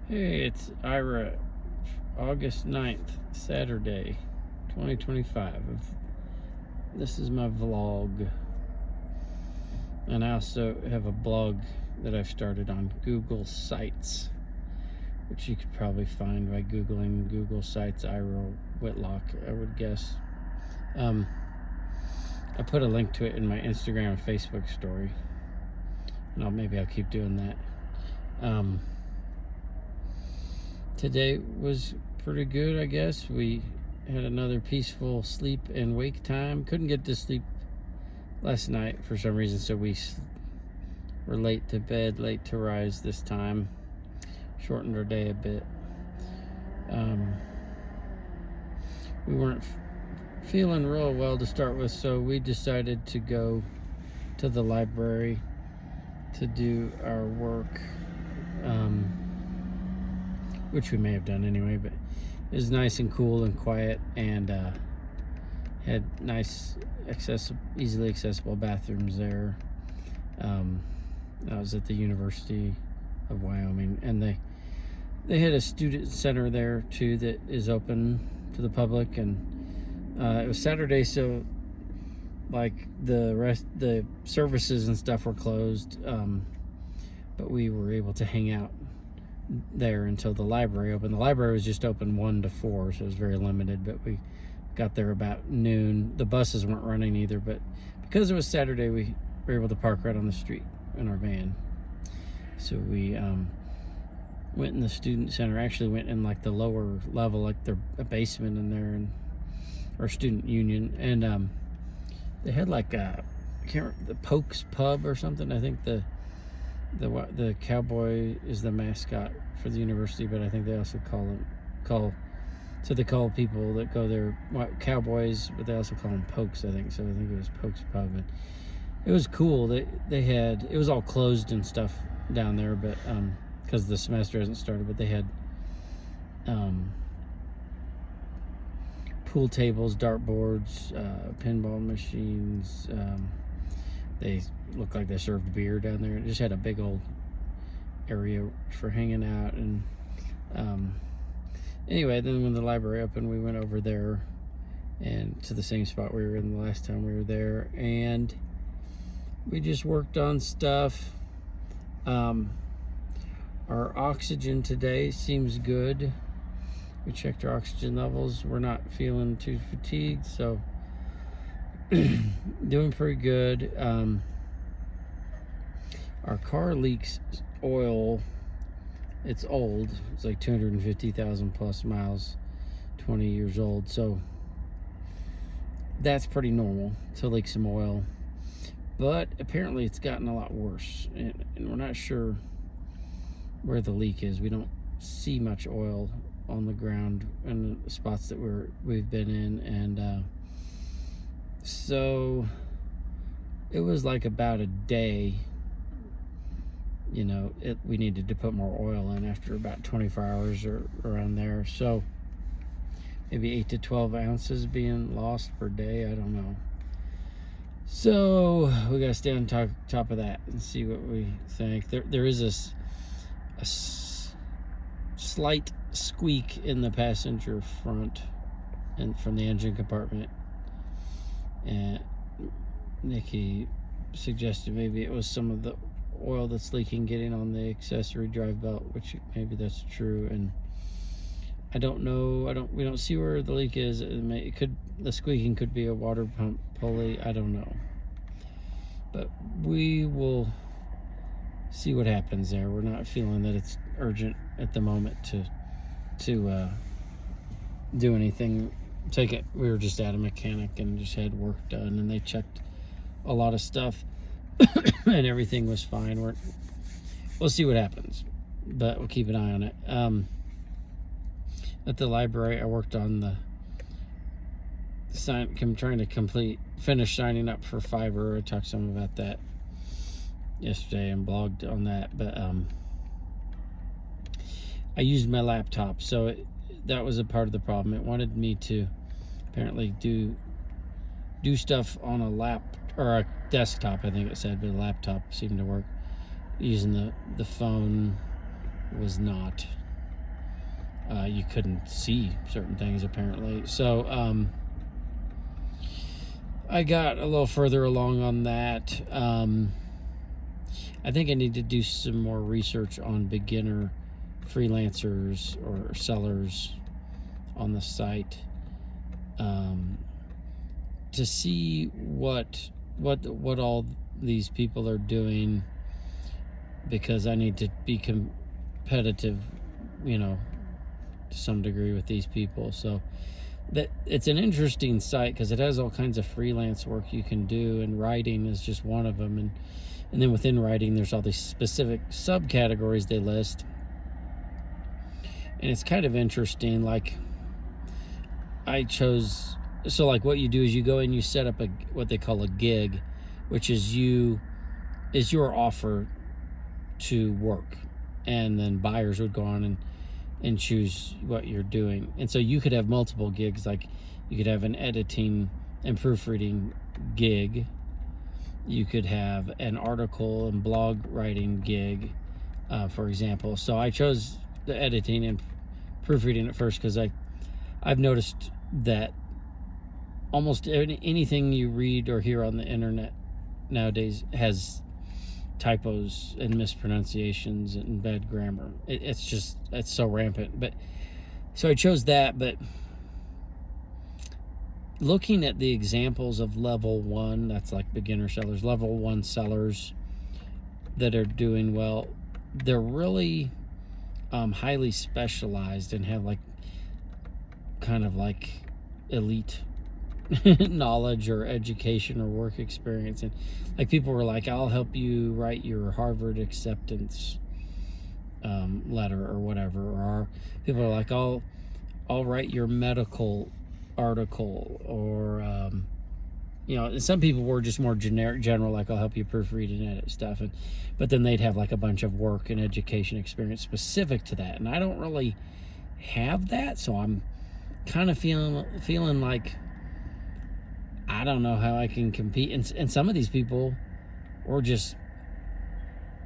Hey, it's Ira, August 9th, Saturday, 2025. This is my vlog. And I also have a blog that I've started on Google Sites, which you could probably find by Googling Google Sites Ira Whitlock, I would guess. I put a link to it in my Instagram and Facebook story. And maybe I'll keep doing that. Today was pretty good, I guess. We had another peaceful sleep and wake time. Couldn't get to sleep last night for some reason, so we were late to bed, late to rise this time. Shortened our day a bit. We weren't feeling real well to start with, so we decided to go to the library to do our work. Which we may have done anyway, but it was nice and cool and quiet, and had nice, easily accessible bathrooms there. I was at the University of Wyoming, and they had a student center there too that is open to the public, and it was Saturday, so like the services and stuff were closed, but we were able to hang out there until the library opened. The library was just open 1 to 4, so it was very limited, but we got there about noon. The buses weren't running either, but because it was Saturday, we were able to park right on the street in our van. So we went in the student center. Actually went in like the lower level, like a basement in there, and our student union, and they had like the Pokes Pub or something. I think the cowboy is the mascot for the university, but I think they also they call people that go there cowboys, but they also call them Pokes, I think. So I think it was Pokes Pub, and it was cool. They had, it was all closed and stuff down there, but because the semester hasn't started, but they had pool tables, dartboards, pinball machines. They looked like they served beer down there. It just had a big old area for hanging out. And anyway, then when the library opened, we went over there and to the same spot we were in the last time we were there, and we just worked on stuff. Our oxygen today seems good. We checked our oxygen levels. We're not feeling too fatigued, so doing pretty good. Our car leaks oil. It's old. It's like 250,000 plus miles, 20 years old. So that's pretty normal to leak some oil. But apparently it's gotten a lot worse, and we're not sure where the leak is. We don't see much oil on the ground in the spots that we've been in, and so it was like about a day, we needed to put more oil in after about 24 hours or around there. So maybe 8 to 12 ounces being lost per day. I don't know. So we got to stay on top of that and see what we think. There is a slight squeak in the passenger front and from the engine compartment, and Nikki suggested maybe it was some of the oil that's leaking getting on the accessory drive belt, which maybe that's true. And I don't know. We don't see where the leak is. The squeaking could be a water pump pulley. I don't know, but we will see what happens there. We're not feeling that it's urgent at the moment to do anything. We were just at a mechanic and just had work done, and they checked a lot of stuff and everything was fine. We'll see what happens, but we'll keep an eye on it. At the library, I worked on I'm trying to finish signing up for Fiverr. I talked some about that yesterday and blogged on that, but I used my laptop, so that was a part of the problem. It wanted me to apparently do stuff on a or a desktop, I think it said, but a laptop seemed to work. Using the phone was not. you couldn't see certain things apparently. So I got a little further along on that. I think I need to do some more research on beginner freelancers or sellers on the site, to see what all these people are doing, because I need to be competitive, to some degree with these people. So that it's an interesting site because it has all kinds of freelance work you can do, and writing is just one of them. And then within writing, there's all these specific subcategories they list. And it's kind of interesting. Like so like what you do is you go and you set up what they call a gig, which is your offer to work. And then buyers would go on and choose what you're doing. And so you could have multiple gigs. Like you could have an editing and proofreading gig. You could have an article and blog writing gig, for example. So I chose the editing and proofreading at first because I've noticed that almost anything you read or hear on the internet nowadays has typos and mispronunciations and bad grammar. It's so rampant. But so I chose that. But looking at the examples of level 1, that's like beginner sellers, level 1 sellers that are doing well, they're really highly specialized and have like kind of like elite knowledge or education or work experience. And like people were like, I'll help you write your Harvard acceptance letter or whatever. Or people are like, I'll write your medical article. Or and some people were just more general, like I'll help you proofread and edit stuff. But then they'd have like a bunch of work and education experience specific to that, and I don't really have that. So I'm kind of feeling like I don't know how I can compete. And some of these people were just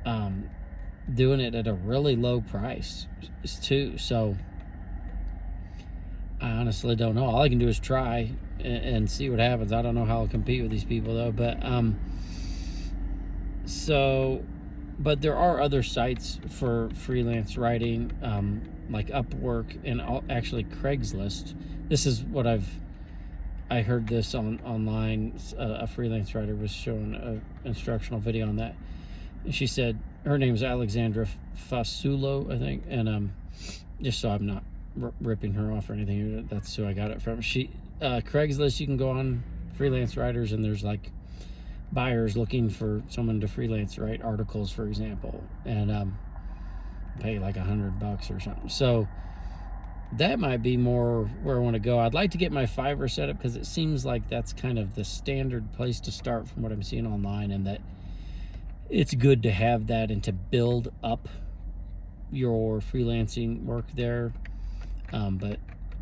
doing it at a really low price too. So I honestly don't know. All I can do is try and see what happens. I don't know how I'll compete with these people though. But there are other sites for freelance writing, like Upwork and actually Craigslist. This is what I heard this online. A freelance writer was showing an instructional video on that. And she said, her name is Alexandra Fasulo, I think. And just so I'm not ripping her off or anything, that's who I got it from. Craigslist, you can go on, freelance writers, and there's like buyers looking for someone to freelance write articles, for example, and pay like $100 or something. So that might be more where I want to go. I'd like to get my Fiverr set up because it seems like that's kind of the standard place to start from what I'm seeing online, and that it's good to have that and to build up your freelancing work there. But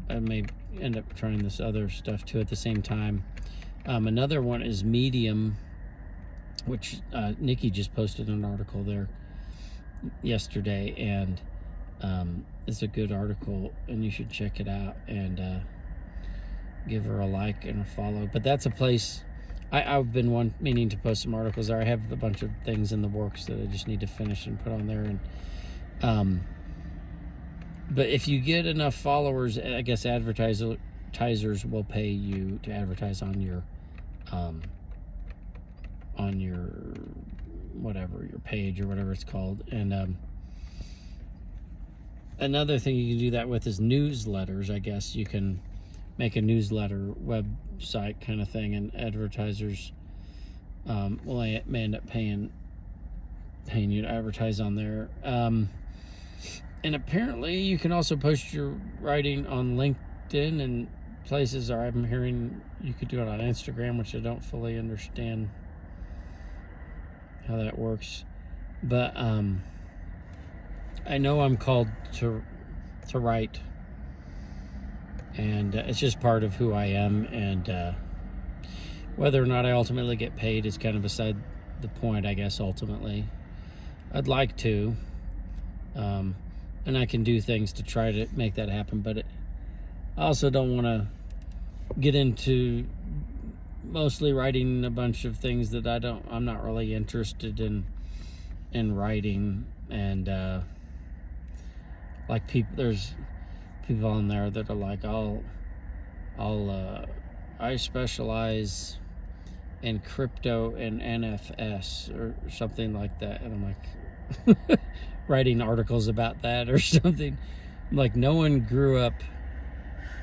I may end up trying this other stuff too at the same time. Another one is Medium, which Nikki just posted an article there yesterday, and it's a good article, and you should check it out and give her a like and a follow. But that's a place I've been meaning to post some articles there. I have a bunch of things in the works that I just need to finish and put on there. And but if you get enough followers, I guess advertisers will pay you to advertise on your whatever, your page or whatever it's called. And another thing you can do that with is newsletters. I guess you can make a newsletter website kind of thing, and advertisers may end up paying you to advertise on there. And apparently you can also post your writing on LinkedIn and places, or I'm hearing you could do it on Instagram, which I don't fully understand how that works. But I know I'm called to write, and it's just part of who I am. And whether or not I ultimately get paid is kind of beside the point, I guess. Ultimately, I'd like to. and I can do things to try to make that happen. But I also don't want to get into mostly writing a bunch of things that I'm not really interested in writing. And like there's people on there that are like, I specialize in crypto and NFS or something like that, and I'm like writing articles about that or something. I'm like, no one grew up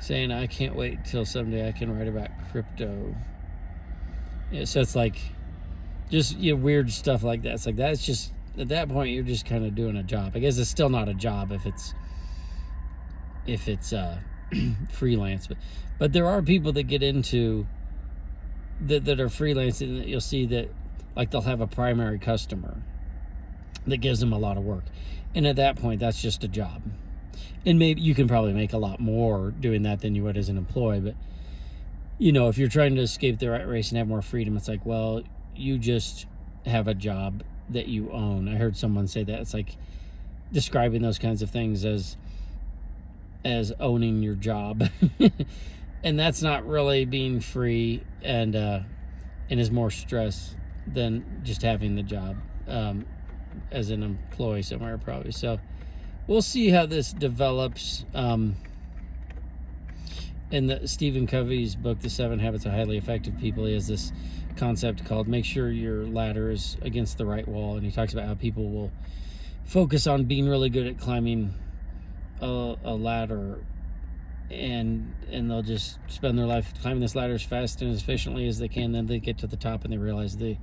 saying I can't wait till someday I can write about crypto. Yeah, so it's like just weird stuff like that. It's like that's just, at that point you're just kind of doing a job. I guess it's still not a job if it's freelance, but there are people that get into that are freelancing that you'll see that like they'll have a primary customer that gives them a lot of work, and at that point that's just a job. And maybe you can probably make a lot more doing that than you would as an employee, but if you're trying to escape the rat race and have more freedom, it's like, well, you just have a job that you own. I heard someone say that. It's like describing those kinds of things as owning your job. And that's not really being free, and is more stress than just having the job as an employee somewhere, probably. So we'll see how this develops. In Stephen Covey's book, The 7 Habits of Highly Effective People, he has this concept called make sure your ladder is against the right wall. And he talks about how people will focus on being really good at climbing a ladder, and they'll just spend their life climbing this ladder as fast and as efficiently as they can. Then they get to the top and they realize they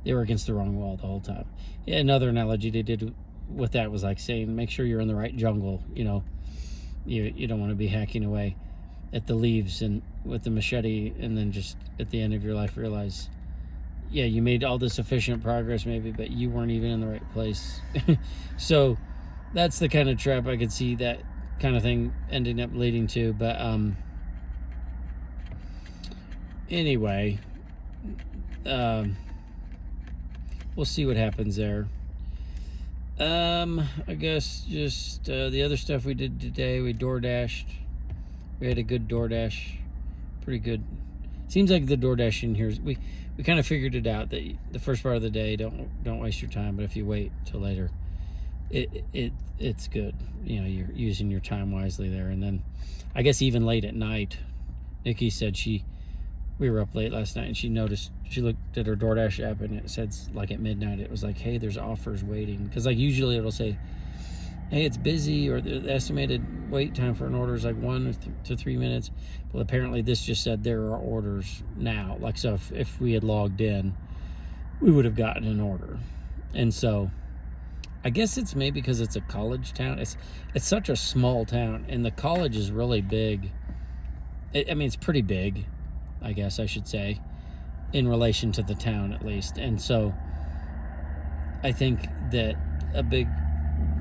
were against the wrong wall the whole time. Another analogy they did with that was like saying, make sure you're in the right jungle. You don't want to be hacking away at the leaves and with the machete, and then just at the end of your life realize, you made all this efficient progress maybe, but you weren't even in the right place. So that's the kind of trap I could see that kind of thing ending up leading to. But anyway, we'll see what happens there. I guess just the other stuff we did today, we DoorDashed. We had a good DoorDash, pretty good. Seems like the DoorDash in here, we kind of figured it out that the first part of the day, don't waste your time, but if you wait till later, it's good. You're using your time wisely there. And then I guess even late at night, Nikki said we were up late last night, and she noticed, she looked at her DoorDash app, and it said like at midnight, it was like, hey, there's offers waiting. Because like usually it'll say, hey, it's busy, or the estimated wait time for an order is like 1 to 3 minutes. Well, apparently this just said there are orders now. Like, so if we had logged in, we would have gotten an order. And so I guess it's maybe because it's a college town. It's such a small town, and the college is really big. It's pretty big, I guess I should say, in relation to the town at least. And so I think that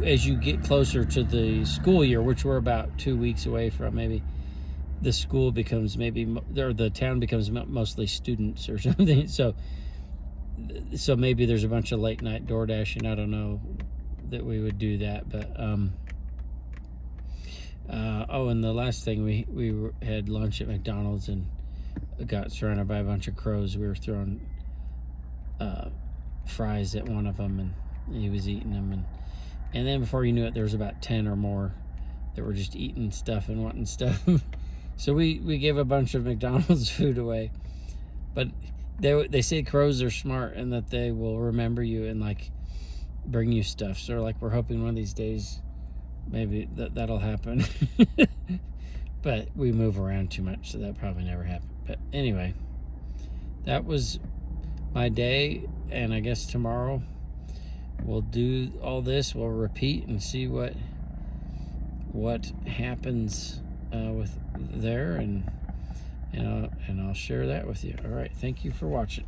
as you get closer to the school year, which we're about 2 weeks away from, maybe the school becomes or the town becomes mostly students or something. So maybe there's a bunch of late night DoorDashing. I don't know that we would do that, but and the last thing, we had lunch at McDonald's and got surrounded by a bunch of crows. We were throwing fries at one of them, and he was eating them, and then before you knew it, there was about 10 or more that were just eating stuff and wanting stuff. So we gave a bunch of McDonald's food away. But they say crows are smart and that they will remember you and like bring you stuff. So like we're hoping one of these days maybe that'll happen. But we move around too much, so that probably never happened. But anyway, that was my day, and I guess tomorrow we'll do all this. We'll repeat and see what happens with there, and I'll share that with you. All right, thank you for watching.